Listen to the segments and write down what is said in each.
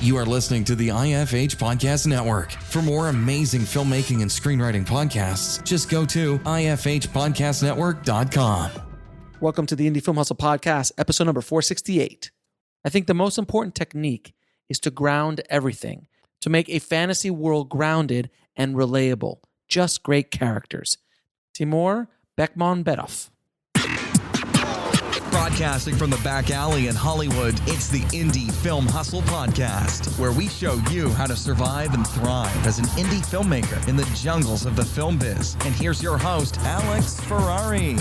You are listening to the IFH Podcast Network. For more amazing filmmaking and screenwriting podcasts, just go to ifhpodcastnetwork.com. Welcome to the Indie Film Hustle Podcast, episode number 468. I think the most important technique is to ground everything, to make a fantasy world grounded and relatable. Just great characters. Timur Bekmambetov. Broadcasting from the back alley in Hollywood, it's the Indie Film Hustle Podcast, where we show you how to survive and thrive as an indie filmmaker in the jungles of the film biz. And here's your host, Alex Ferrari.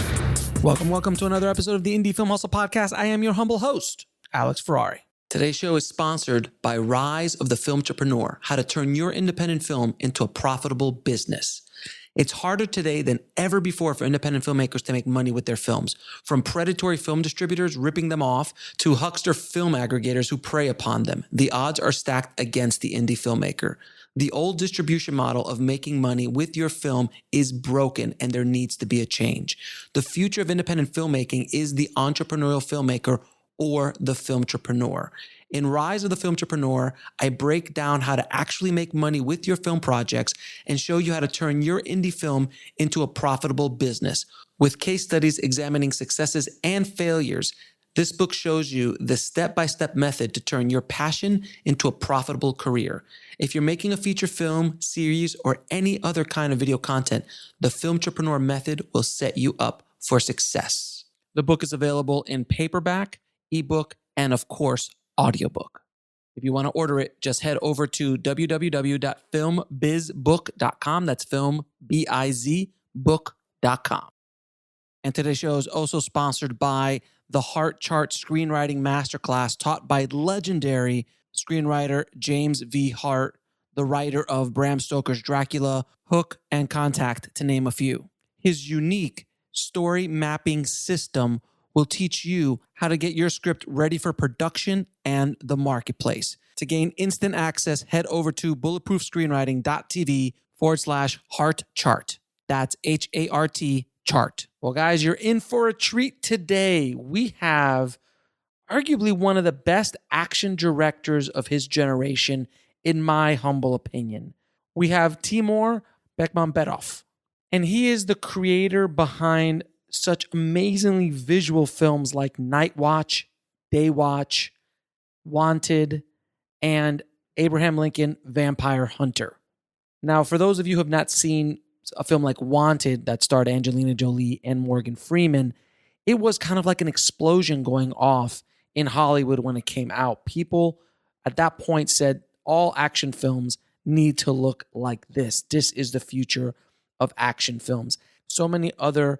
Welcome to another episode of the Indie Film Hustle Podcast. I am your humble host, Alex Ferrari. Today's show is sponsored by Rise of the Filmtrepreneur, how to turn your independent film into a profitable business. It's harder today than ever before for independent filmmakers to make money with their films. From predatory film distributors ripping them off to huckster film aggregators who prey upon them, the odds are stacked against the indie filmmaker. The old distribution model of making money with your film is broken, and there needs to be a change. The future of independent filmmaking is the entrepreneurial filmmaker or the filmtrepreneur. In Rise of the Filmtrepreneur, I break down how to actually make money with your film projects and show you how to turn your indie film into a profitable business. With case studies examining successes and failures, this book shows you the step-by-step method to turn your passion into a profitable career. If you're making a feature film, series, or any other kind of video content, the Filmtrepreneur method will set you up for success. The book is available in paperback, ebook, and of course, audiobook. If you want to order it, just head over to www.filmbizbook.com. That's filmbizbook.com. And today's show is also sponsored by the Heart Chart Screenwriting Masterclass taught by legendary screenwriter James V. Hart, the writer of Bram Stoker's Dracula, Hook, and Contact, to name a few. His unique story mapping system will teach you how to get your script ready for production and the marketplace. To gain instant access, head over to bulletproofscreenwriting.tv/heart chart. That's HART chart. Well, guys, you're in for a treat today. We have arguably one of the best action directors of his generation, in my humble opinion. We have Timur Bekmambetov, and he is the creator behind such amazingly visual films like Night Watch, Day Watch, Wanted, and Abraham Lincoln Vampire Hunter. Now, for those of you who have not seen a film like Wanted that starred Angelina Jolie and Morgan Freeman, it was kind of like an explosion going off in Hollywood when it came out. People at that point said all action films need to look like this. This is the future of action films. So many other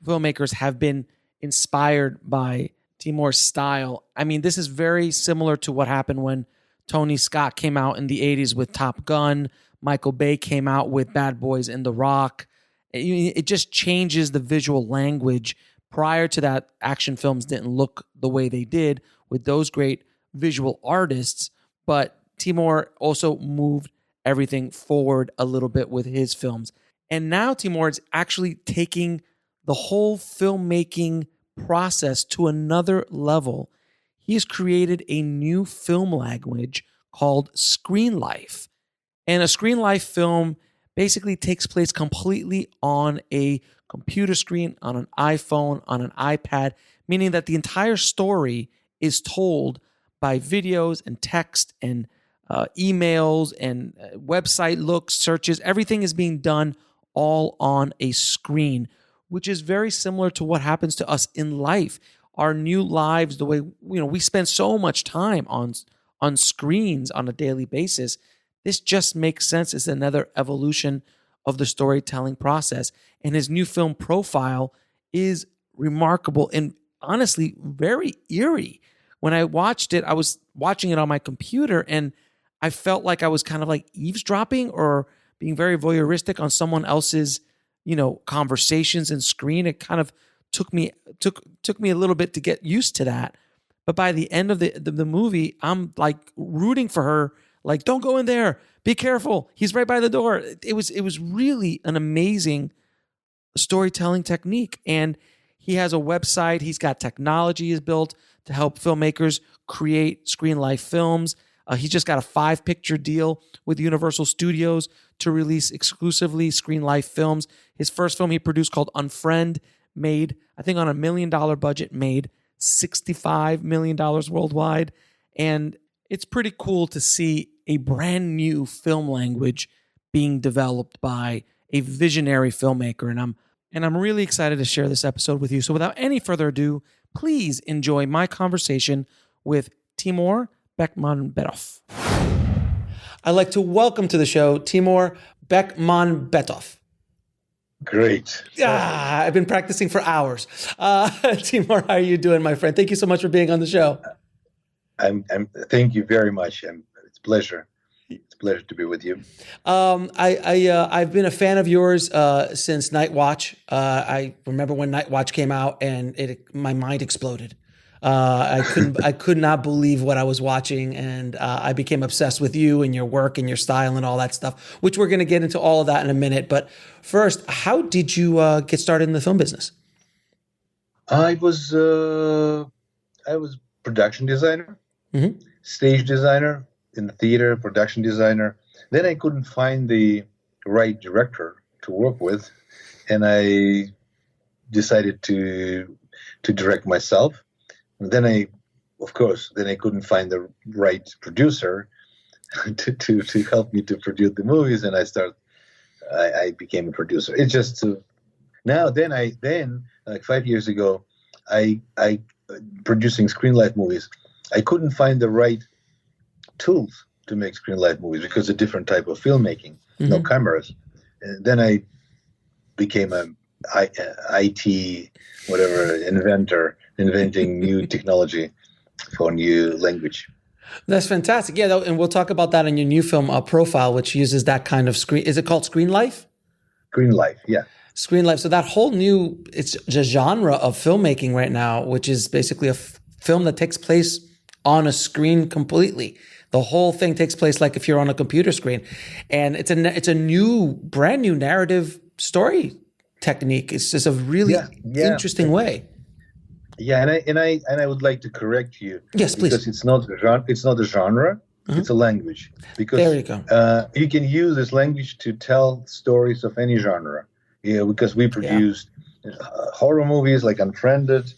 filmmakers have been inspired by Timur's style. I mean, this is very similar to what happened when Tony Scott came out in the 80s with Top Gun. Michael Bay came out with Bad Boys and The Rock. It just changes the visual language. Prior to that, action films didn't look the way they did with those great visual artists, but Timur also moved everything forward a little bit with his films. And now Timur is actually taking the whole filmmaking process to another level. He has created a new film language called ScreenLife. And a ScreenLife film basically takes place completely on a computer screen, on an iPhone, on an iPad, meaning that the entire story is told by videos and text and emails and website looks, searches. Everything is being done all on a screen, which is very similar to what happens to us in life. Our new lives, the way we spend so much time on screens on a daily basis. This just makes sense. It's another evolution of the storytelling process. And his new film profile is remarkable and honestly very eerie. When I watched it, I was watching it on my computer and I felt like I was kind of like eavesdropping or being very voyeuristic on someone else's conversations and screen. It kind of took me a little bit to get used to that. But by the end of the movie, I'm like rooting for her. Like, don't go in there. Be careful. He's right by the door. It was really an amazing storytelling technique. And he has a website. He's got technology he's built to help filmmakers create ScreenLife films. He's just got a 5-picture deal with Universal Studios to release exclusively ScreenLife films. His first film he produced called Unfriend made, I think on $1 million budget, made $65 million worldwide. And it's pretty cool to see a brand new film language being developed by a visionary filmmaker. And I'm really excited to share this episode with you. So without any further ado, please enjoy my conversation with Timur Bekmambetov. I'd like to welcome to the show Timur Bekmambetov. Great. I've been practicing for hours. Timur, how are you doing, my friend? Thank you so much for being on the show. Thank you very much. It's a pleasure. It's a pleasure to be with you. I've been a fan of yours since Night Watch. I remember when Night Watch came out, and my mind exploded. I could not believe what I was watching, and I became obsessed with you and your work and your style and all that stuff, which we're going to get into all of that in a minute. But first, how did you get started in the film business? I was production designer, stage designer in the theater, production designer. Then I couldn't find the right director to work with, and I decided to direct myself. And then I couldn't find the right producer to help me to produce the movies, and I became a producer. It's just then like 5 years ago, I producing ScreenLife movies. I couldn't find the right tools to make ScreenLife movies because a different type of filmmaking, no cameras. And then I became a IT inventor, inventing new technology for new language. That's fantastic. Yeah, and we'll talk about that in your new film profile, which uses that kind of screen. Is it called ScreenLife? ScreenLife, yeah. ScreenLife. So that whole it's a genre of filmmaking right now, which is basically a film that takes place on a screen completely. The whole thing takes place like if you're on a computer screen, and it's a brand new narrative story technique. It's just a really interesting way. Yeah, and I would like to correct you. Yes, please. Because it's not a genre. It's a language. Because there you go. You can use this language to tell stories of any genre. Yeah, because we produced horror movies like Unfriended,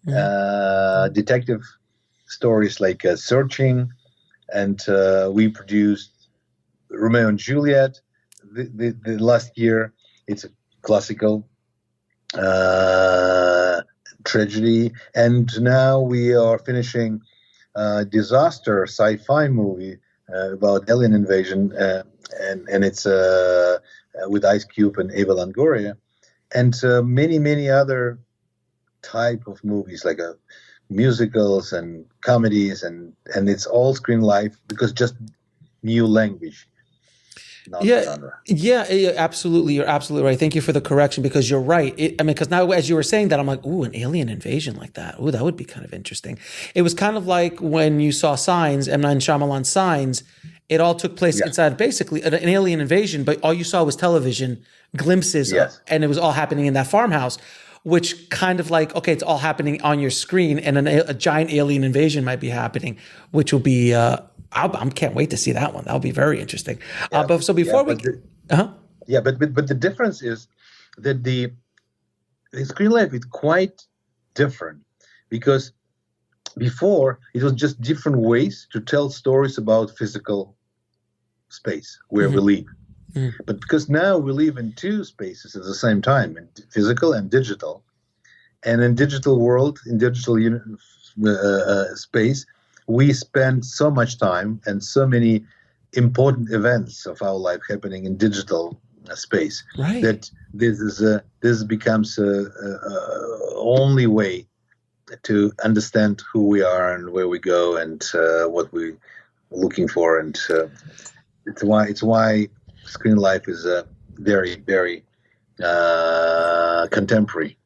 detective stories like Searching, and we produced Romeo and Juliet the last year. It's a classical tragedy, and now we are finishing a disaster sci-fi movie about alien invasion, and it's with Ice Cube and Eva Longoria, and many other type of movies like musicals and comedies, and it's all ScreenLife because just new language. Yeah, absolutely. You're absolutely right. Thank you for the correction, because you're right. Because now as you were saying that, I'm like, ooh, an alien invasion like that. Ooh, that would be kind of interesting. It was kind of like when you saw Signs, M. Night Shyamalan's Signs. It all took place inside basically an alien invasion, but all you saw was television glimpses, and it was all happening in that farmhouse, which kind of like, okay, it's all happening on your screen, and a giant alien invasion might be happening, which will be I can't wait to see that one. That'll be very interesting. But the difference is that the ScreenLife is quite different, because before it was just different ways to tell stories about physical space where we live. But because now we live in two spaces at the same time, in physical and digital, and in digital world, in digital space, we spend so much time and so many important events of our life happening in digital space that this becomes only way to understand who we are and where we go and what we're looking for, and it's why ScreenLife is very, very contemporary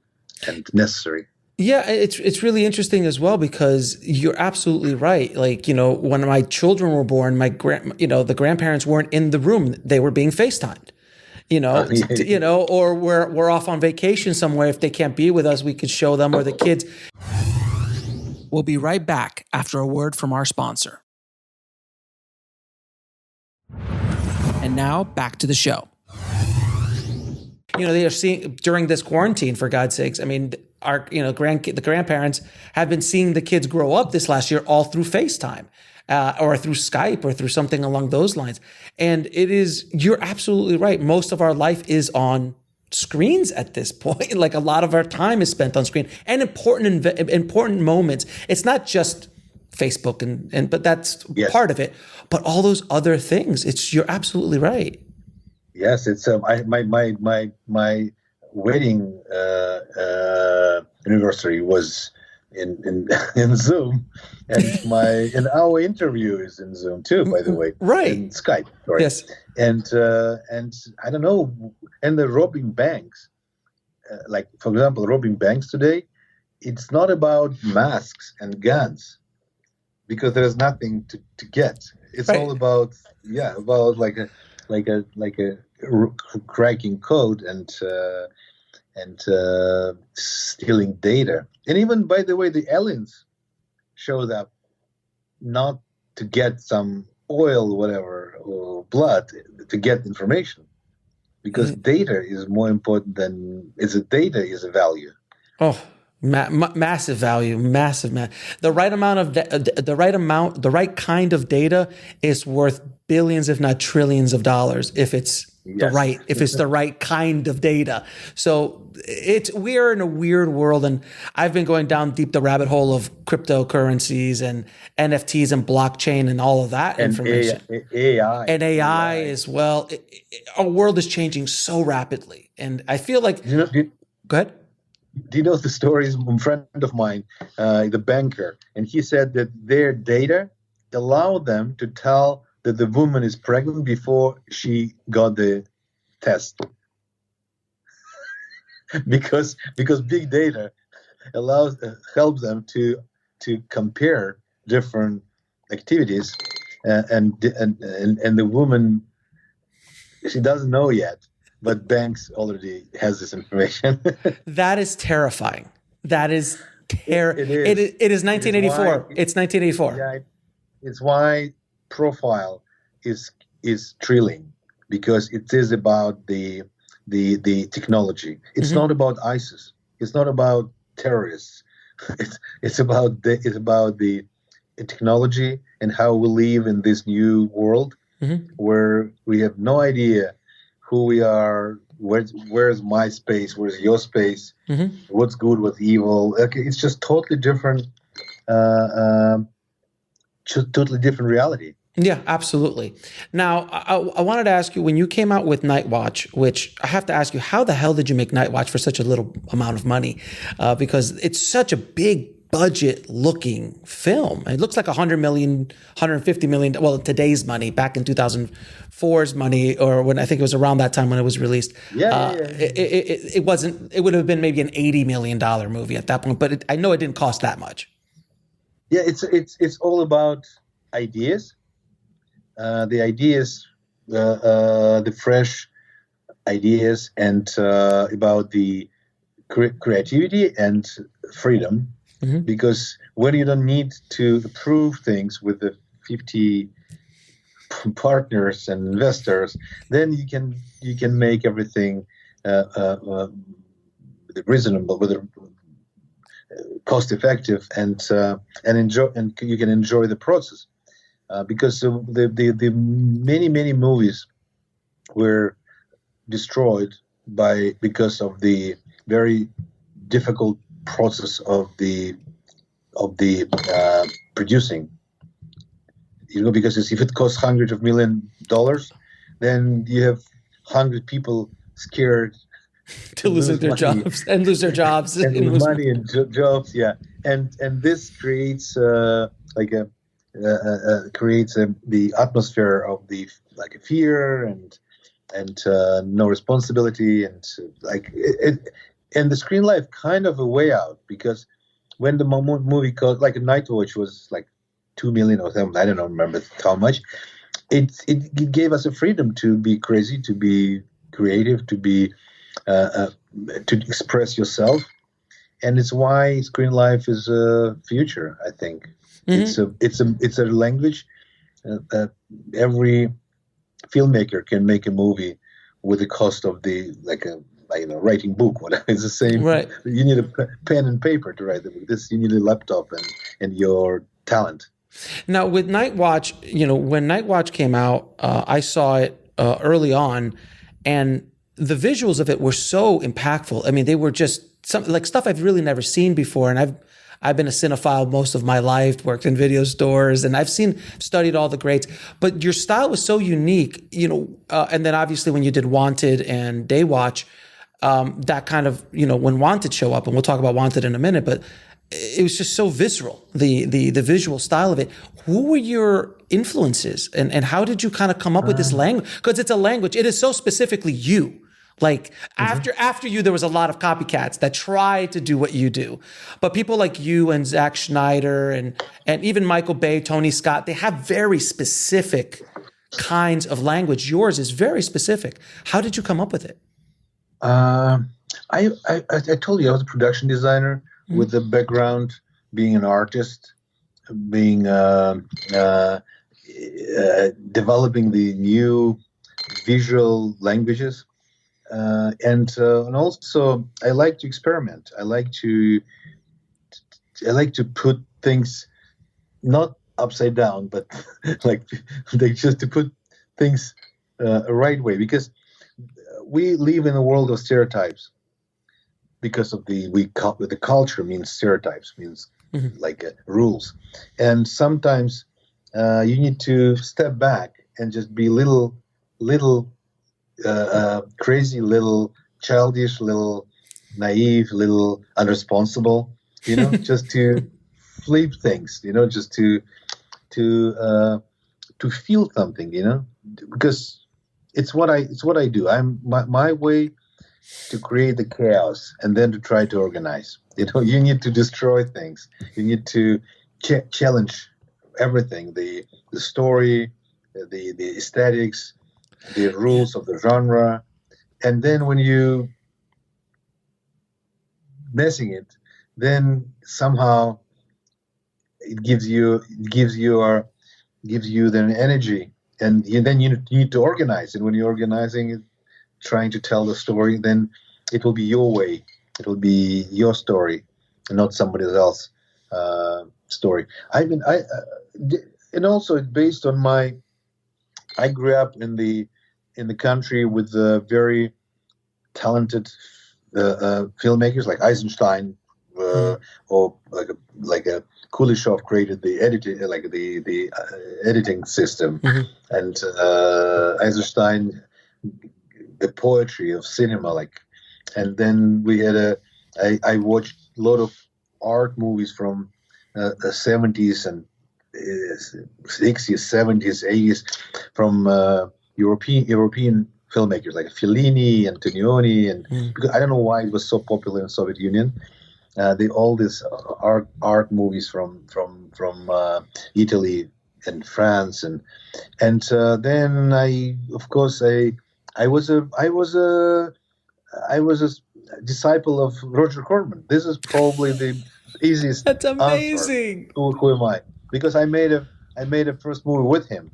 and necessary. Yeah, it's really interesting as well, because you're absolutely right. Like, when my children were born, the grandparents weren't in the room; they were being FaceTimed. Or we're off on vacation somewhere. If they can't be with us, we could show them, or the kids. We'll be right back after a word from our sponsor. And now back to the show. They are seeing during this quarantine, for God's sakes. I mean, the grandparents have been seeing the kids grow up this last year all through FaceTime. Or through Skype or through something along those lines. And you're absolutely right. Most of our life is on screens at this point. Like a lot of our time is spent on screen and important moments. It's not just Facebook but that's part of it, but all those other things. You're absolutely right. Yes. It's my wedding anniversary was in Zoom, and our interview is in Zoom too, by the way, right? In Skype, sorry. Yes, and I don't know, and the robbing banks, like for example, robbing banks today, it's not about masks and guns, because there's nothing to get. It's all about like a cracking code and stealing data. And even, by the way, the aliens showed up not to get some oil, whatever, or blood, to get information, because data is more important than data is a value. Oh, massive value, the right kind of data is worth billions, if not trillions of dollars, if it's the right kind of data. So we are in a weird world, and I've been going down deep the rabbit hole of cryptocurrencies and NFTs and blockchain and all of that information. AI as well. Our world is changing so rapidly, and I feel like. Go ahead. Do you know the stories? A friend of mine, the banker, and he said that their data allowed them to tell that the woman is pregnant before she got the test. because big data helps them to compare different activities, and the woman, she doesn't know yet, but banks already has this information. That is terrifying. That is It is 1984. It's 1984. Yeah, it's why profile is thrilling, because it is about the technology. It's not about ISIS. It's not about terrorists. It's about the technology and how we live in this new world, where we have no idea who we are. Where's my space? Where's your space? What's good? What's evil? Okay, it's just totally different. Totally different reality. Yeah, absolutely. Now, I wanted to ask you, when you came out with Night Watch, which I have to ask you, how the hell did you make Night Watch for such a little amount of money? Because it's such a big budget looking film. It looks like $100 million, $150 million. Well, today's money, back in 2004's money, or when I think it was around that time when it was released. It wasn't. It would have been maybe an $80 million movie at that point, but I know it didn't cost that much. Yeah, it's all about ideas. The ideas, the fresh ideas, and about the creativity and freedom. Because when you don't need to approve things with the 50 partners and investors, then you can make everything reasonable, cost effective, and enjoy, and you can enjoy the process. Because the many movies were destroyed because of the very difficult process of the producing. Because if it costs hundreds of $millions, then you have 100 people scared to lose their jobs and lose their jobs and lose money and jobs. Yeah, and this creates the atmosphere of the a fear and no responsibility, and and the ScreenLife kind of a way out, because when the movie called a Night Watch was $2 million or something, I don't remember how much. It gave us a freedom to be crazy, to be creative, to be to express yourself, and it's why ScreenLife is a future. I think it's a language. Every filmmaker can make a movie with the cost of the writing book. Whatever. It's the same. Right. You need a pen and paper to write the book. This you need a laptop and your talent. Now with Night Watch, when Night Watch came out, I saw it early on, and the visuals of it were so impactful. I mean, they were just stuff I've really never seen before, and I've been a cinephile most of my life, worked in video stores, and I've studied all the greats. But your style was so unique, and then obviously when you did Wanted and Day Watch, that kind of, when Wanted show up, and we'll talk about Wanted in a minute, but it was just so visceral, the visual style of it. Who were your influences, and how did you kind of come up with this language? Because it's a language, it is so specifically you. Like after you, there was a lot of copycats that try to do what you do. But people like you and Zack Schneider and even Michael Bay, Tony Scott, they have very specific kinds of language. Yours is very specific. How did you come up with it? I told you I was a production designer with a background being an artist, being developing the new visual languages. And also I like to experiment. I like to put things not upside down, but just to put things a right way, because we live in a world of stereotypes. Because of the culture means stereotypes, means rules, and sometimes you need to step back and just be little crazy, little childish, little naive, little unresponsible, just to flip things, just to feel something, because it's what I do. My way to create the chaos and then to try to organize. You need to destroy things. You need to challenge everything, the story, the aesthetics, the rules of the genre, and then when you messing it, then somehow it gives you then energy, and then you need to organize. And when you're organizing it, trying to tell the story, then it will be your way. It will be your story, and not somebody else's story. And also it's based on I grew up in the country with very talented filmmakers like Eisenstein, or like a Kuleshov created the editing system, and Eisenstein the poetry of cinema, and then we had I watched a lot of art movies from the 70s and 60s, 70s, 80s from European filmmakers like Fellini, Antonioni, and because I don't know why it was so popular in the Soviet Union. All these art movies from Italy and France, and then I was a disciple of Roger Corman. This is probably the easiest. That's amazing. Who am I? Because I made a first movie with him.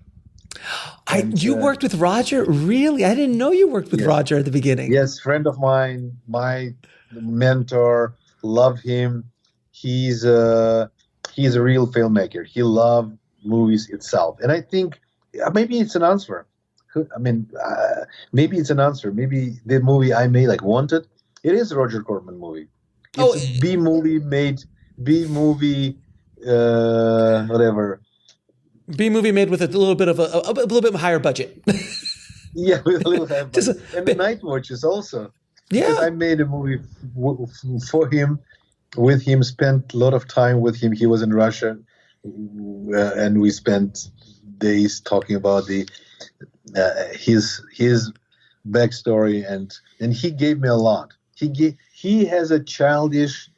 You worked with Roger? Really? I didn't know you worked with Roger at the beginning. Yes, friend of mine, my mentor. Love him. He's a real filmmaker. He loved movies itself, and I think maybe it's an answer. Maybe it's an answer. Maybe the movie I made, like Wanted, it is a Roger Corman movie. It's a B movie whatever. B movie made with a little bit of a little bit higher budget. Yeah, with a little higher budget. And the Night Watches also. Yeah, because I made a movie for him, with him. Spent a lot of time with him. He was in Russia, and we spent days talking about his backstory, and he gave me a lot. He has a childish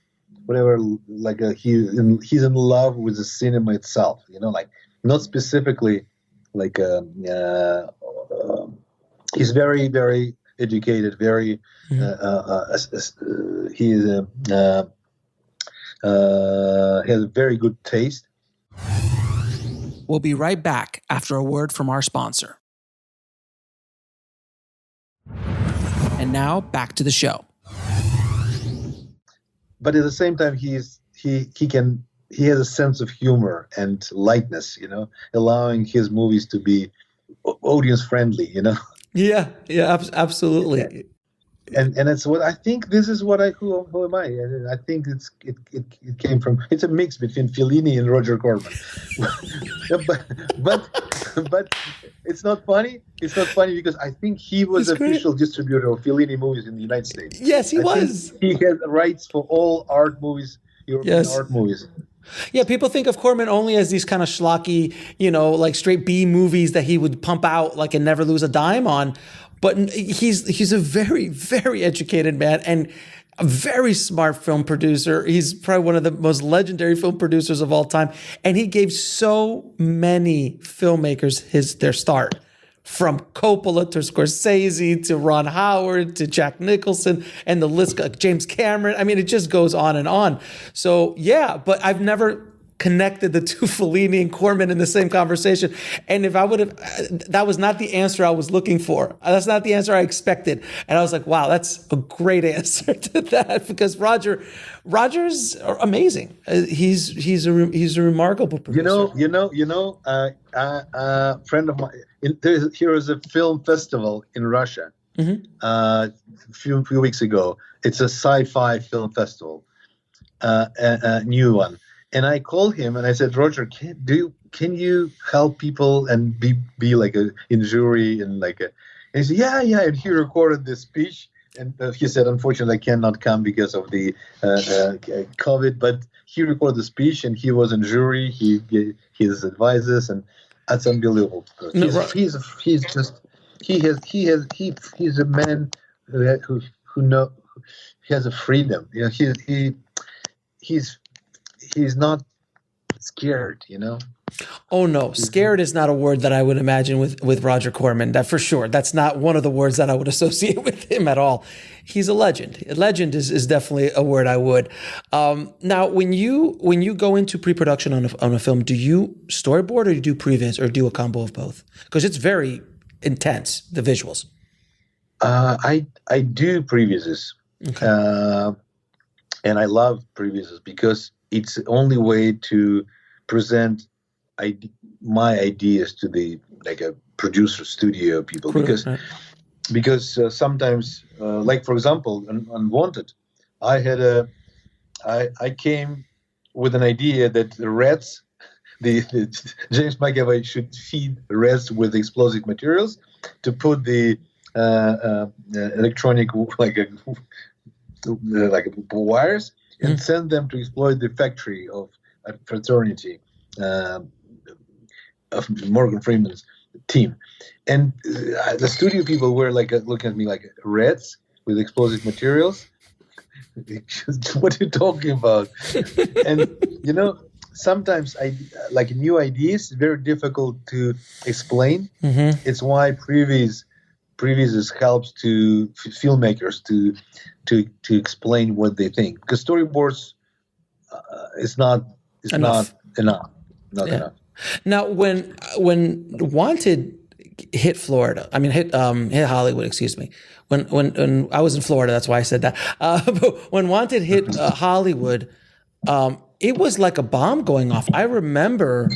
whatever, he's in love with the cinema itself. Not specifically he's very, very educated, very he has a very good taste. We'll be right back after a word from our sponsor. And now back to the show. But at the same time, he has a sense of humor and lightness, allowing his movies to be audience friendly, Yeah, absolutely. And it's what I think. This is what who am I? And I think it came from. It's a mix between Fellini and Roger Corman. but it's not funny. It's not funny because I think he was the official distributor of Fellini movies in the United States. Yes, he was. He had rights for all art movies, European art movies. Yeah, people think of Corman only as these kind of schlocky, like straight B movies that he would pump out and never lose a dime on. But he's a very, very educated man and a very smart film producer. He's probably one of the most legendary film producers of all time. And he gave so many filmmakers their start. From Coppola to Scorsese to Ron Howard to Jack Nicholson and the list, James Cameron. I mean, it just goes on and on. So, yeah, but I've never connected the two, Fellini and Corman, in the same conversation. And if I would have, that was not the answer I was looking for. That's not the answer I expected. And I was like, wow, that's a great answer to that, because Roger's amazing. He's a remarkable producer. Friend of mine. Here is a film festival in Russia. A few weeks ago. It's a sci-fi film festival, a new one. And I called him and I said, Roger, can you help people and be like in jury and and he said, yeah. And he recorded this speech. And he said, unfortunately, I cannot come because of the COVID. But he recorded the speech and he was in jury. He gave his advices, and that's unbelievable. He's a man who has a freedom. He's not scared, Oh no, scared is not a word that I would imagine with Roger Corman. That for sure. That's not one of the words that I would associate with him at all. He's a legend. A legend is definitely a word I would. Now, when you go into pre-production on a film, do you storyboard or do you do previs or do a combo of both? Because it's very intense, the visuals. I do previses. Okay. And I love previses because it's the only way to present my ideas to the a producer studio people. Because sometimes, for example, on Wanted, I came with an idea that the rats, the James McAvoy should feed rats with explosive materials to put the electronic wires and send them to exploit the factory of a fraternity of Morgan Freeman's team. And the studio people were looking at me like, rats with explosive materials? What are you talking about? And, sometimes new ideas, very difficult to explain. Mm-hmm. It's why previs helps to filmmakers to explain what they think, because storyboards is not enough. Not enough. Now, when Wanted hit Florida, hit Hollywood. Excuse me. When I was in Florida, that's why I said that. But when Wanted hit Hollywood, it was like a bomb going off. I remember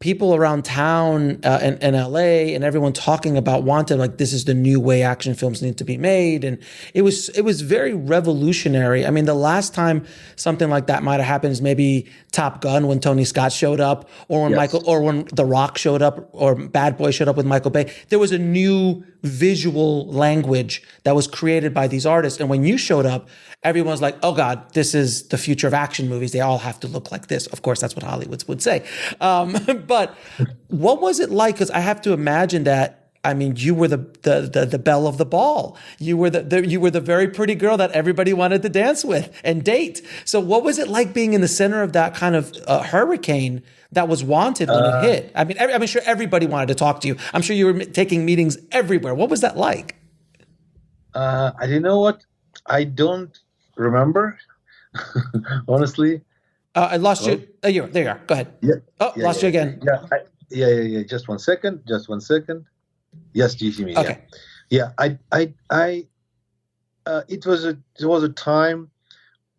people around town in LA and everyone talking about Wanted, like this is the new way action films need to be made. And it was very revolutionary. I mean, the last time something like that might have happened is maybe Top Gun when Tony Scott showed up, or when when The Rock showed up, or Bad Boy showed up with Michael Bay. There was a new visual language that was created by these artists. And when you showed up, everyone was like, oh God, this is the future of action movies. They all have to look like this. Of course, that's what Hollywood would say. But what was it like? Because I have to imagine that, you were the belle of the ball. You were the very pretty girl that everybody wanted to dance with and date. So what was it like being in the center of that kind of hurricane that was Wanted when it hit? I'm sure everybody wanted to talk to you. I'm sure you were taking meetings everywhere. What was that like? You know what? I don't remember, honestly. I lost you. There you are. Go ahead. Lost you again. Yeah. Just one second. Yes, do you see me? Okay. Yeah. it was a time,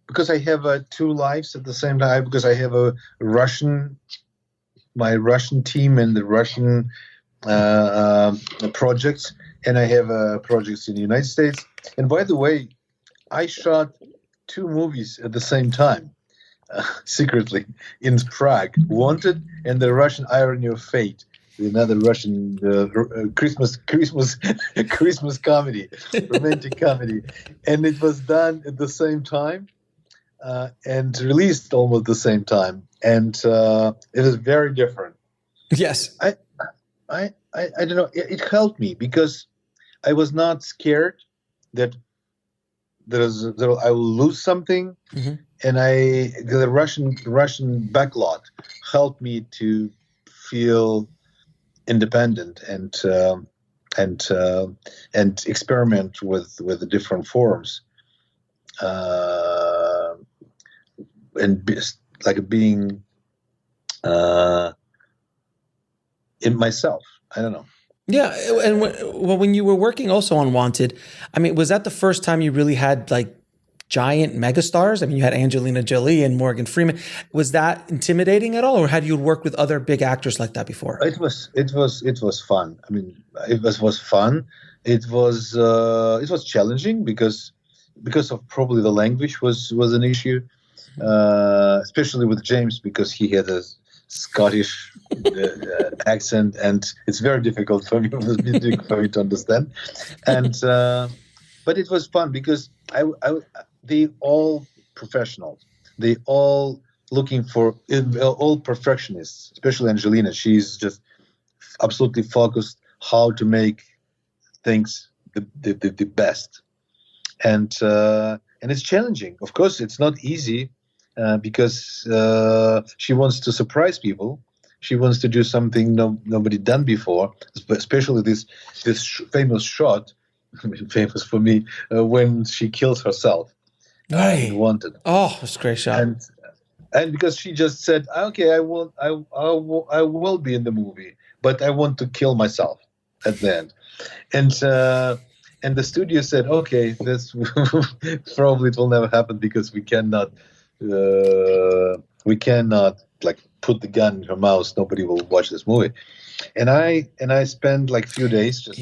because I have two lives at the same time, because I have my Russian team and the Russian projects, and I have projects in the United States. And by the way, I shot two movies at the same time, secretly, in Prague: Wanted and the Russian Irony of Fate, another Russian Christmas comedy, romantic comedy, and it was done at the same time and released almost the same time, and it is very different. Yes, I don't know. It helped me because I was not scared that I will lose something, and the Russian backlot helped me to feel independent and experiment with the different forms, and being in myself. I don't know. Yeah, and when you were working also on Wanted, I mean, was that the first time you really had like giant megastars? I mean, you had Angelina Jolie and Morgan Freeman. Was that intimidating at all, or had you worked with other big actors like that before? It was fun. I mean, it was fun. It was challenging because of probably the language was an issue, especially with James, because he had a Scottish accent, and it's very difficult for me to understand. And but it was fun because they all professionals. They all looking for all perfectionists. Especially Angelina, she's just absolutely focused how to make things the best. And it's challenging. Of course, it's not easy. Because she wants to surprise people. She wants to do something nobody done before, especially this famous shot, famous for me, when she kills herself. Right. Wanted. Oh, it's a great shot. And because she just said, okay, I will be in the movie, but I want to kill myself at the end. And the studio said, okay, this probably it will never happen because we cannot like put the gun in her mouth. Nobody will watch this movie. And I spent like few days just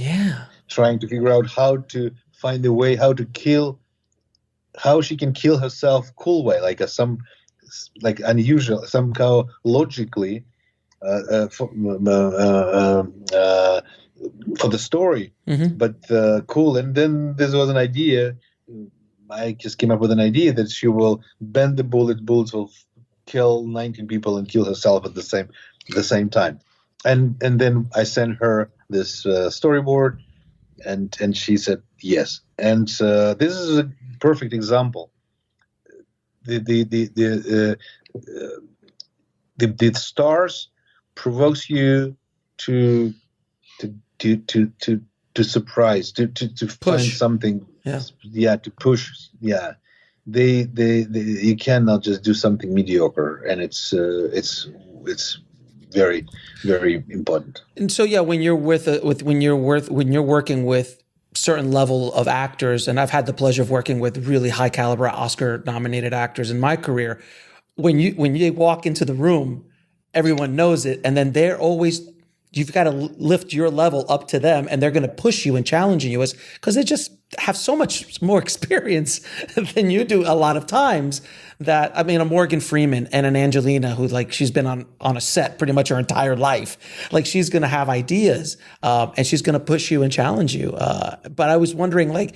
trying to figure out how to find a way how she can kill herself cool way, like unusual, somehow logically for the story, but cool. And then there was an idea. I just came up with an idea that she will bend the bullets will kill 19 people and kill herself at the same time. And then I sent her this storyboard, and she said yes. And this is a perfect example. The stars provokes you to surprise, to find something. To push. Yeah, you cannot just do something mediocre, and it's very, very important. And so, when you're when you're working with certain level of actors, and I've had the pleasure of working with really high caliber Oscar nominated actors in my career, when you walk into the room, everyone knows it, and then you've got to lift your level up to them, and they're going to push you and challenge you because they just have so much more experience than you do a lot of times. That, I mean, a Morgan Freeman and an Angelina who she's been on a set pretty much her entire life. Like, she's going to have ideas and she's going to push you and challenge you. But I was wondering, I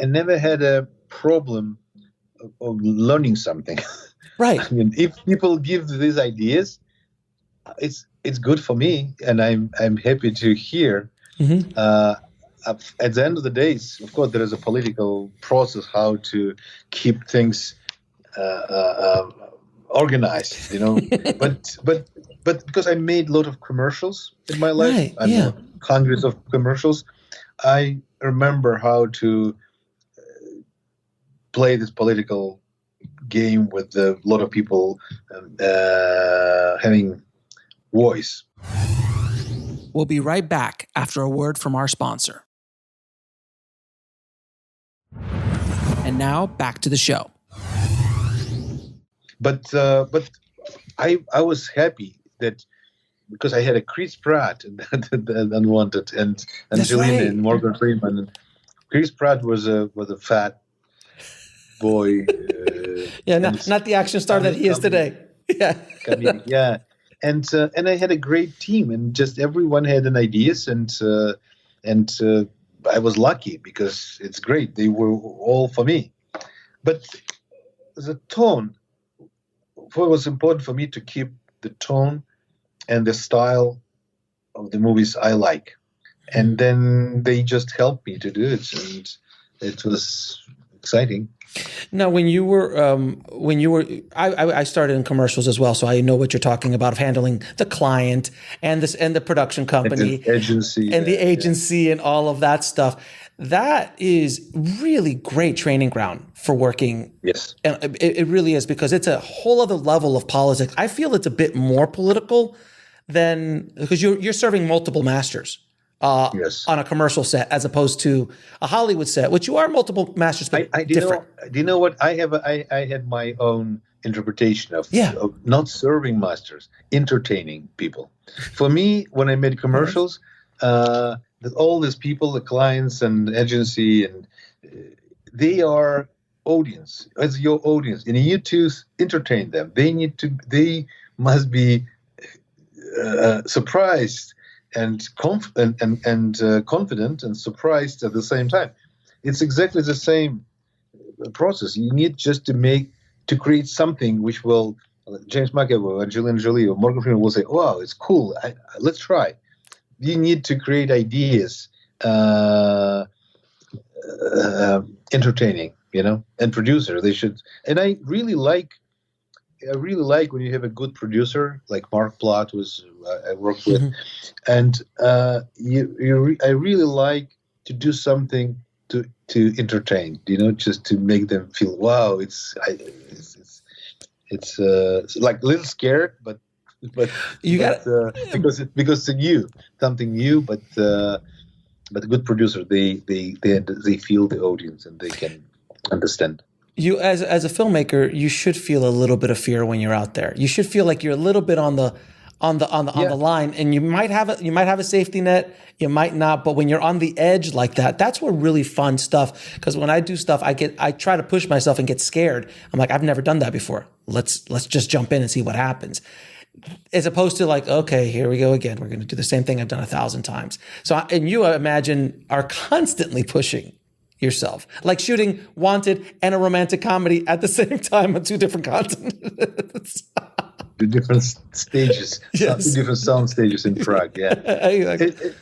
never had a problem of learning something. Right. I mean, if people give these ideas, it's good for me, and I'm happy to hear. At the end of the day, of course, there is a political process how to keep things organized, but because I made a lot of commercials in my life, hundreds of commercials, I remember how to play this political game with a lot of people having voice. We'll be right back after a word from our sponsor. And now back to the show. But I was happy that because I had a Chris Pratt that Unwanted and Angelina right. and Morgan Freeman. And Chris Pratt was a fat boy. Yeah, not the action star that he is today. Yeah, yeah, and I had a great team, and just everyone had an ideas, and I was lucky because it's great. They were all for me, but the tone. It was important for me to keep the tone and the style of the movies I like, and then they just helped me to do it, and it was exciting. Now, when you were, I started in commercials as well, so I know what you're talking about of handling the client and the production company, and the agency, and all of that stuff. That is really great training ground for working. Yes, and it really is, because it's a whole other level of politics. I feel it's a bit more political than, because you're serving multiple masters. Yes. On a commercial set, as opposed to a Hollywood set, which you are multiple masters, but different. Do you know what? I had my own interpretation of not serving masters, entertaining people. For me, when I made commercials, all these people, the clients and agency, and they are audience, as your audience, and you need to entertain them. They must be surprised and confident and surprised at the same time. It's exactly the same process. You need just to create something which will, James McAvoy, Angelina Jolie, or Morgan Freeman will say, "Wow, it's cool. Let's try." You need to create ideas, entertaining, and producer. They should. And I really like when you have a good producer like Mark Platt I worked with, and I really like to do something to entertain, just to make them feel, wow, it's like a little scared, but because it's new, something new, but a good producer, they feel the audience and they can understand. You, as a filmmaker, you should feel a little bit of fear when you're out there. You should feel like you're a little bit on the line, and you might have a safety net, you might not, but when you're on the edge like that, that's where really fun stuff. Because when I do stuff, I try to push myself and get scared. I'm like, I've never done that before. Let's just jump in and see what happens. As opposed to like, okay, here we go again. We're going to do the same thing I've done 1,000 times. So, and you, I imagine, are constantly pushing yourself, like shooting Wanted and a romantic comedy at the same time on two different continents. Two different stages, yes. Two different sound stages in Prague. Yeah, exactly.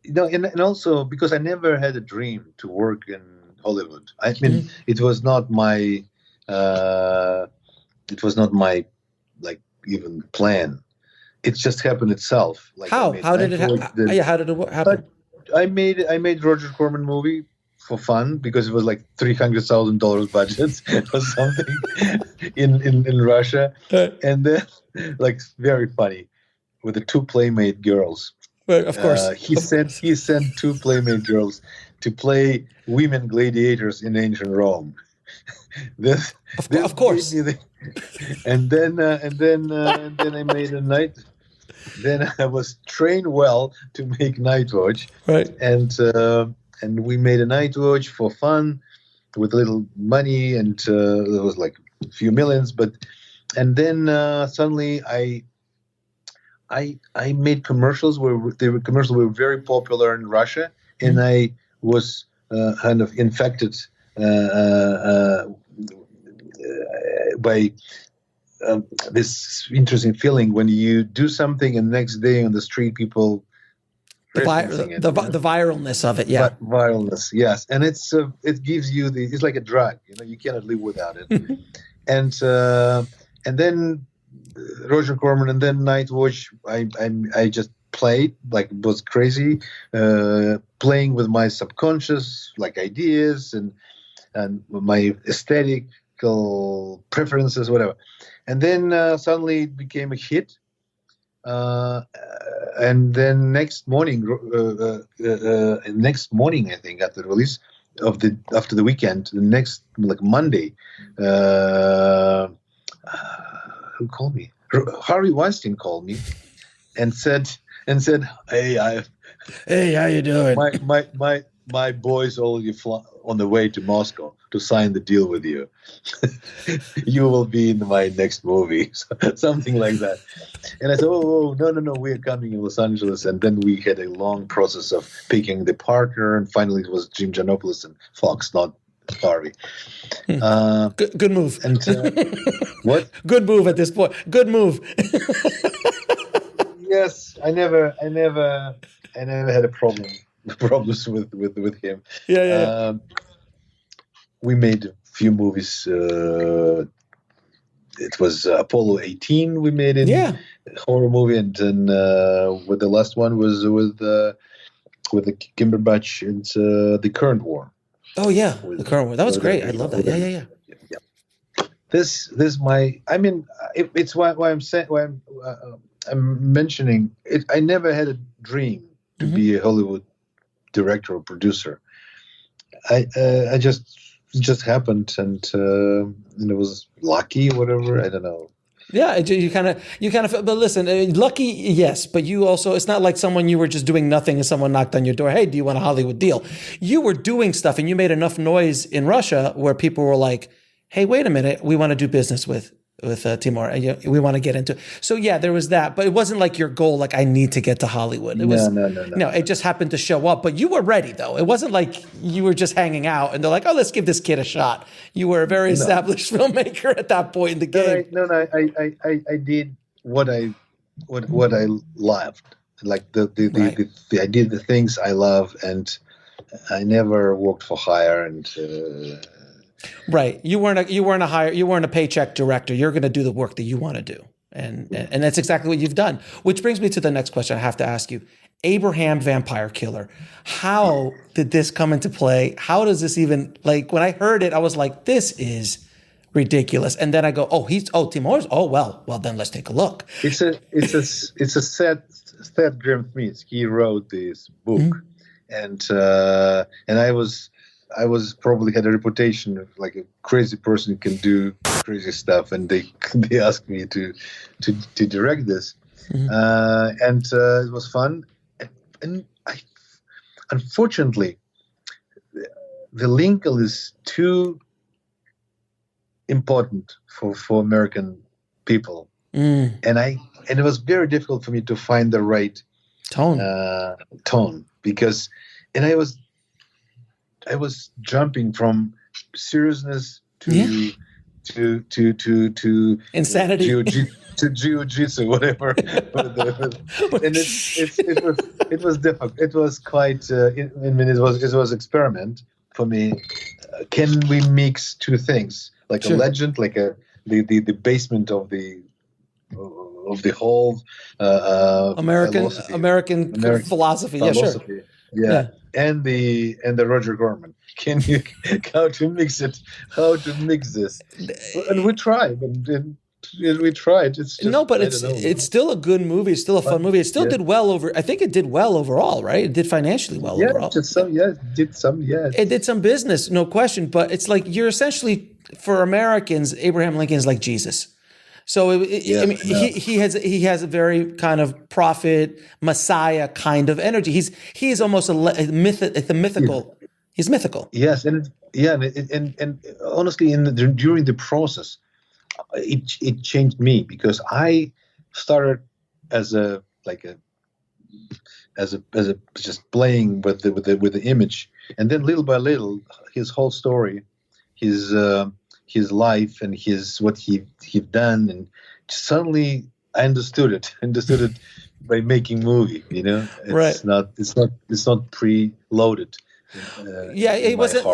And also because I never had a dream to work in Hollywood. I mean, it was not my like even plan. It just happened itself. Like how did it happen? How did it happen? I made Roger Corman movie for fun because it was like $300,000 budget or something in Russia, and then like very funny with the two Playmate girls. Right, of course. He sent two Playmate girls to play women gladiators in ancient Rome. Of course. And then I made a night. Then I was trained well to make Night Watch. Right. And we made a Night Watch for fun with a little money, and it was like a few millions. And then suddenly I made commercials where commercials were very popular in Russia, and I was kind of infected by this interesting feeling when you do something and the next day on the street people the viralness of it, yeah. Viralness, yes, and it gives you it's like a drug, you cannot live without it. And then Roger Corman, and then Night Watch. I just played like it was crazy, playing with my subconscious like ideas and my aesthetical preferences, whatever. And then suddenly it became a hit. And then next morning, I think after the release after the weekend, the next like Monday, who called me? Harvey Weinstein called me and said, "Hey, how you doing? My boys already on the way to Moscow to sign the deal with you. You will be in my next movie," something like that. And I said, "Oh, no, we're coming in Los Angeles." And then we had a long process of picking the partner, and finally it was Jim Janopoulos and Fox, not Harvey. Good move. And what? Good move at this point. Good move. Yes, I never had problems with him. Yeah. We made a few movies. It was Apollo 18. We made it. Yeah. Horror movie, and then with the last one was with the Kimberbatch. It's The Current War. Oh yeah, The Current War. That was great. I love that. Yeah. It's why I'm mentioning it. I never had a dream to be a Hollywood director or producer. I just happened, and it was lucky, whatever. I don't know. Yeah, you kind of. But listen, lucky, yes, but you also. It's not like you were just doing nothing and someone knocked on your door. Hey, do you want a Hollywood deal? You were doing stuff, and you made enough noise in Russia where people were like, "Hey, wait a minute, we want to do business with Timur, and we want to get into it." So yeah, there was that, but it wasn't like your goal. Like I need to get to Hollywood. It was no. It just happened to show up. But you were ready though. It wasn't like you were just hanging out and they're like, "Oh, let's give this kid a shot." You were a very established filmmaker at that point in the game. I did what I loved. Like I did the things I love, and I never worked for hire. And right, you weren't a paycheck director. You're going to do the work that you want to do, and that's exactly what you've done. Which brings me to the next question I have to ask you: Abraham Vampire Killer. How did this come into play? How does this even like? When I heard it, I was like, "This is ridiculous." And then I go, Timur's. Oh well, then let's take a look. It's a Seth Grahame-Smith. He wrote this book, and I was probably had a reputation of like a crazy person who can do crazy stuff, and they asked me to direct this, and it was fun. And unfortunately, the lingo is too important for American people, and it was very difficult for me to find the right tone because, and I was jumping from seriousness to insanity, to jiu-jitsu, whatever. And it was difficult. It was quite. It was experiment for me. Can we mix two things, like a legend, like the basement of the whole American philosophy? Yeah, sure. Yeah. And the Roger Corman. Can you how to mix this? And we tried, and we tried. It's just, but it's still a good movie. It's still a fun movie. It still did well I think it did well overall, right? It did financially well overall. It did some. It did some business, no question. But it's like you're essentially, for Americans, Abraham Lincoln is like Jesus. So he has a very kind of prophet, Messiah kind of energy. He's almost a mythical. He's mythical. Yes, and honestly, during the process, it changed me because I started as just playing with the image, and then little by little, his whole story, his life and what he'd done, and suddenly I understood it by making movie. It's not preloaded. It wasn't.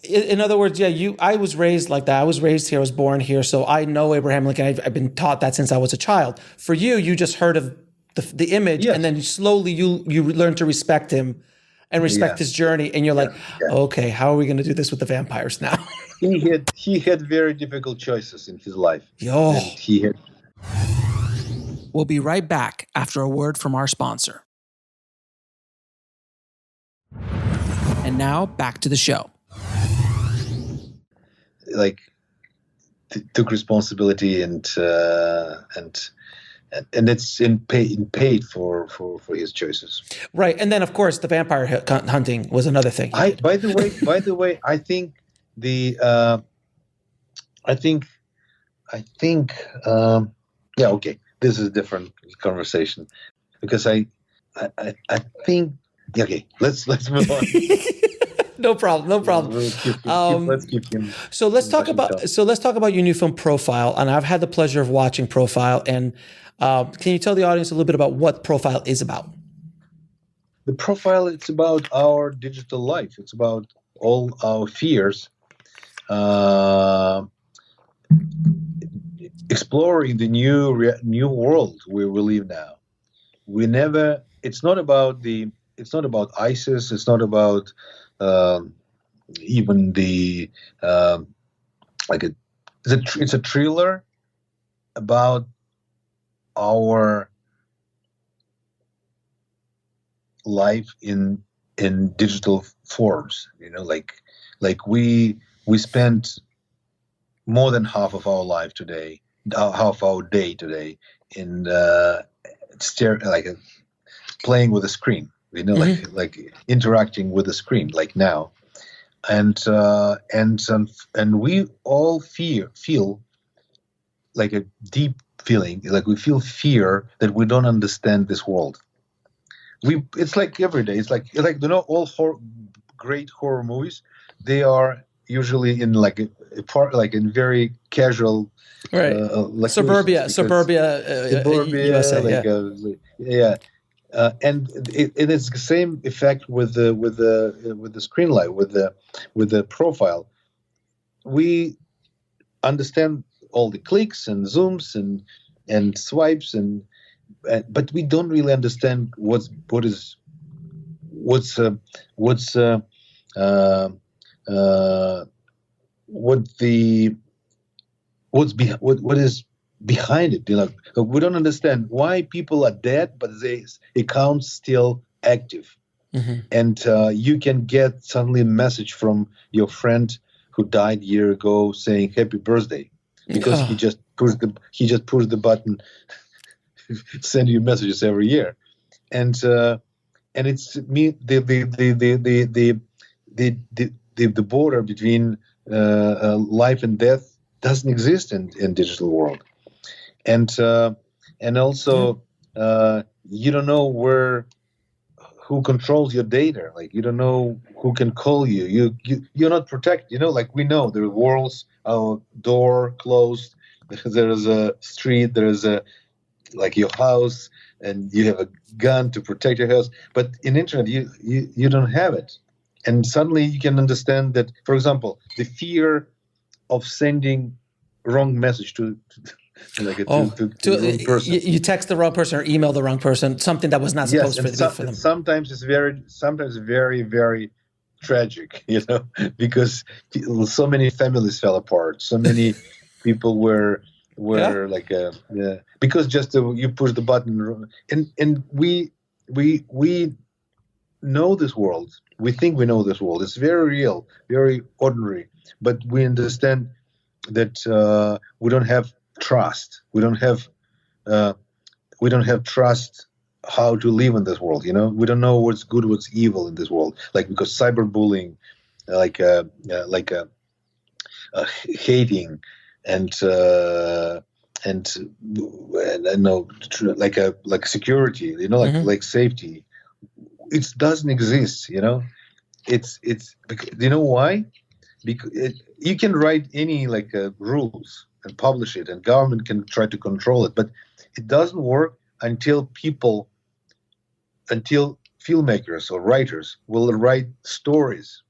In other words, I was raised like that. I was raised here. I was born here, so I know Abraham Lincoln. I've been taught that since I was a child. For you just heard of the image, and then slowly you learn to respect him and respect his journey, and you're like, okay, how are we going to do this with the vampires now? He had very difficult choices in his life. We'll be right back after a word from our sponsor. And now back to the show. Like took responsibility and it's paid for his choices. Right, and then of course the vampire hunting was another thing. By the way, I think yeah, okay, this is a different conversation because I think okay, let's move on. No problem. Let's keep him. So let's talk about your new film Profile, and I've had the pleasure of watching Profile. And can you tell the audience a little bit about what Profile is about? The Profile, it's about our digital life. It's about all our fears, exploring the new world where we live now. It's not about ISIS. It's not about even the it's a thriller about our life in digital forms. Like we spent more than half of our life today, half our day today in playing with a screen. Like interacting with the screen, like now, and we all feel like a deep feeling, like we feel fear that we don't understand this world. It's like every day. It's like all great horror movies. They are usually in like a part, like in very casual, right? Like suburbia, USA, yeah. And it's the same effect with the ScreenLife, with the Profile. We understand all the clicks and zooms and swipes but we don't really understand what is behind it. We don't understand why people are dead, but their account's still active. Mm-hmm. And you can get suddenly a message from your friend who died a year ago saying happy birthday because he just pushed the button, send you messages every year, and it's me the border between life and death doesn't exist in digital world. And also you don't know who controls your data. Like you don't know who can call you. You're not protected. Like we know there are walls, our door closed. There is a street. There is like your house, and you have a gun to protect your house. But in internet, you don't have it. And suddenly you can understand that. For example, the fear of sending wrong message to the wrong person. You text the wrong person or email the wrong person, something that was not supposed to be for them. Sometimes it's very, very tragic, because so many families fell apart. So many people were because just you push the button, and we know this world. We think we know this world. It's very real, very ordinary, but we understand that we don't have trust. We don't have trust how to live in this world. We don't know what's good, what's evil in this world. Like because cyberbullying, hating, and I know like security. Like safety. It doesn't exist. It's why? Because you can write any rules and publish it, and government can try to control it, but it doesn't work until filmmakers or writers will write stories,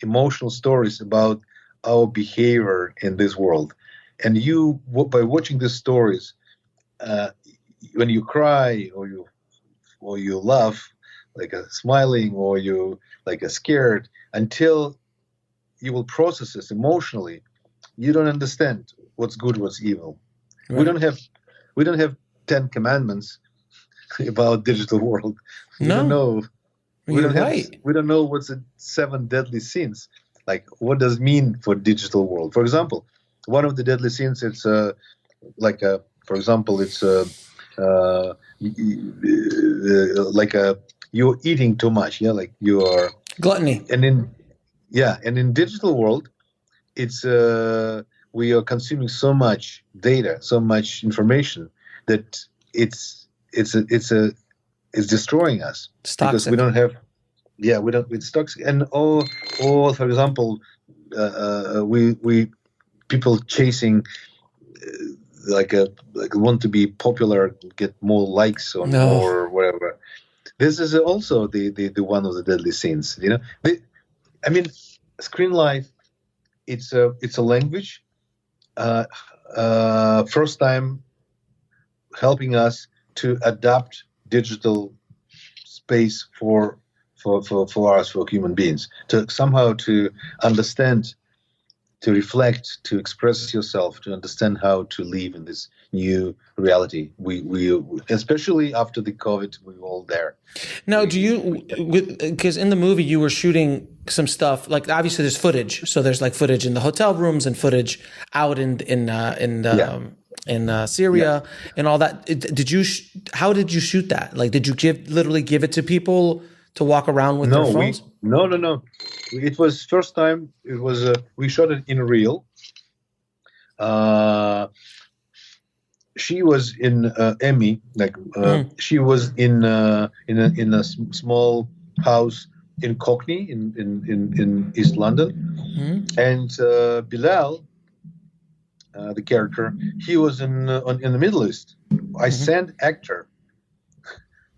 emotional stories about our behavior in this world. And you, by watching these stories, when you cry or you laugh, smiling, or you scared, until you will process this emotionally, you don't understand what's good, what's evil. Right. We don't have 10 commandments about digital world. We No. don't know. You're right. We don't know what's the 7 deadly sins. Like, what does it mean for digital world? For example, one of the deadly sins, it's for example, it's you're eating too much. Yeah, like you are Gluttony. And in digital world, it's we are consuming so much data, so much information that it's destroying us. It's because toxic. we don't have. Yeah, we don't. It's toxic, and for example, we people chasing want to be popular, get more likes on or whatever. This is also the one of the deadly sins. You know, ScreenLife. It's a language. First time helping us to adapt digital space for us, for human beings, to somehow to understand, to reflect, to express yourself, to understand how to live in this new reality. We especially after the COVID, we were all there. Now, because in the movie you were shooting some stuff, like obviously there's footage, so there's like footage in the hotel rooms and footage out in Syria and all that. How did you shoot that? Like, did you literally give it to people to walk around with their phones? No. It was first time. It was we shot it in real. She was in Emmy, she was in a small house in Cockney in East London, and Bilal, the character, he was in the Middle East. I sent actor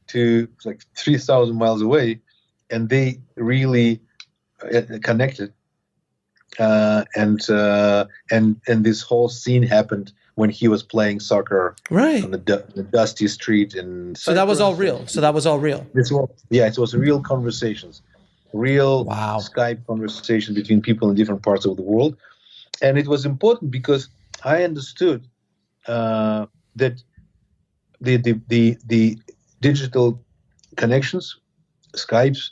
to like 3,000 miles away, and they really connected. And this whole scene happened when he was playing soccer on the dusty street in Cyprus. So that was all real. It was real conversations, real Skype conversation between people in different parts of the world. And it was important because I understood that the digital connections, Skypes,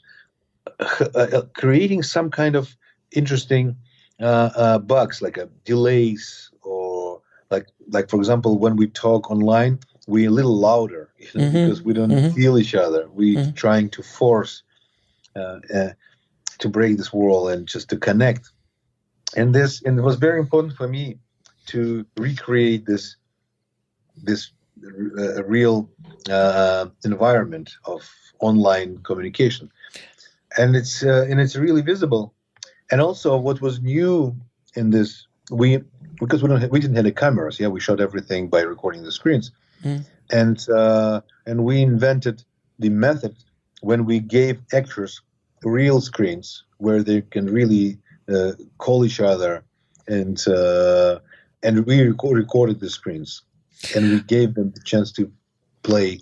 creating some kind of interesting bugs, like delays, or like for example, when we talk online, we're a little louder because we don't feel each other. We're trying to force to break this wall and just to connect. And it was very important for me to recreate this real environment of online communication, and it's really visible. And also, what was new in this, because we didn't have the cameras. We shot everything by recording the screens, and we invented the method when we gave actors real screens where they can really call each other, and we recorded the screens, and we gave them the chance to play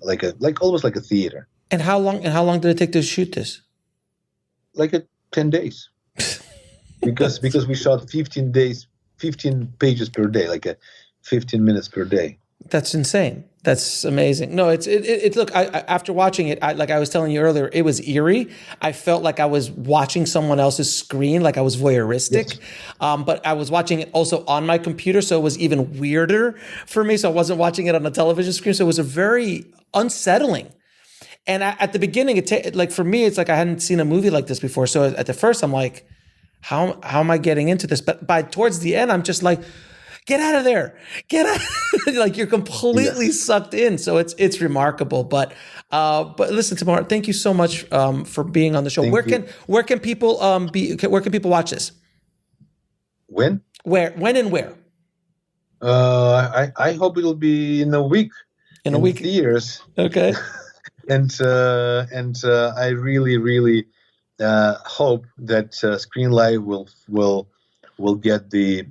almost like a theater. And how long did it take to shoot this? 10 days. because we shot 15 pages per day, 15 minutes per day. That's insane. That's amazing. No, it's look, after watching it, like I was telling you earlier, it was eerie. I felt like I was watching someone else's screen, like I was voyeuristic. Yes. But I was watching it also on my computer, so it was even weirder for me. So I wasn't watching it on a television screen. So it was a very unsettling. And at the beginning, for me, it's like I hadn't seen a movie like this before. So at the first, I'm like, how am I getting into this? But towards the end, I'm just like, get out of there, get out. Like you're completely sucked in. So it's remarkable. But listen, Timur, thank you so much for being on the show. Where can people watch this? When and where? I hope it'll be in a week. In a week. Theaters. Okay. and I really hope that ScreenLife will get the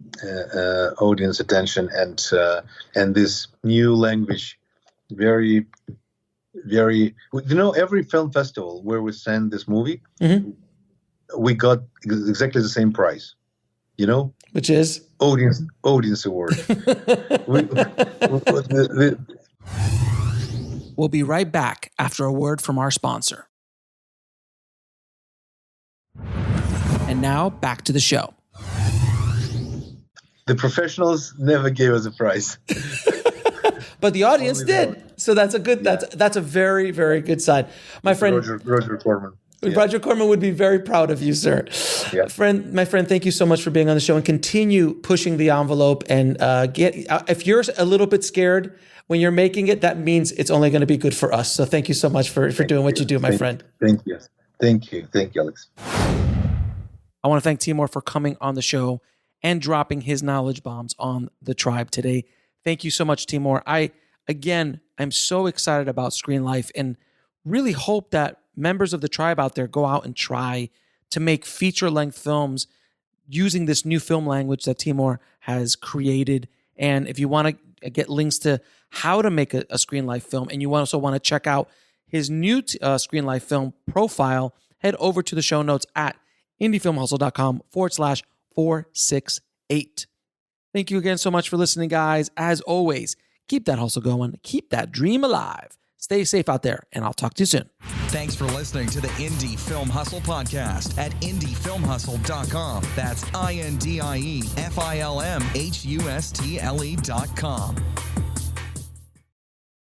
audience attention, and this new language, very, very. Every film festival where we send this movie, we got exactly the same prize. Which is audience award. We'll be right back after a word from our sponsor. And now back to the show. The professionals never gave us a prize. But the audience did. So that's a good, that's a very, very good sign. My friend Roger Corman. Roger Corman would be very proud of you, sir. Yeah. My friend, thank you so much for being on the show, and continue pushing the envelope. And if you're a little bit scared when you're making it, that means it's only going to be good for us. So thank you so much for doing what you do, my friend. Thank you. Thank you, Alex. I want to thank Timur for coming on the show and dropping his knowledge bombs on the tribe today. Thank you so much, Timur. I'm so excited about ScreenLife and really hope that members of the tribe out there go out and try to make feature-length films using this new film language that Timur has created. And if you want to get links to how to make a ScreenLife film, and you also want to check out his new ScreenLife film profile, head over to the show notes at indiefilmhustle.com/468. Thank you again so much for listening, guys. As always, keep that hustle going. Keep that dream alive. Stay safe out there, and I'll talk to you soon. Thanks for listening to the Indie Film Hustle podcast at indiefilmhustle.com. That's INDIEFILMHUSTLE.com.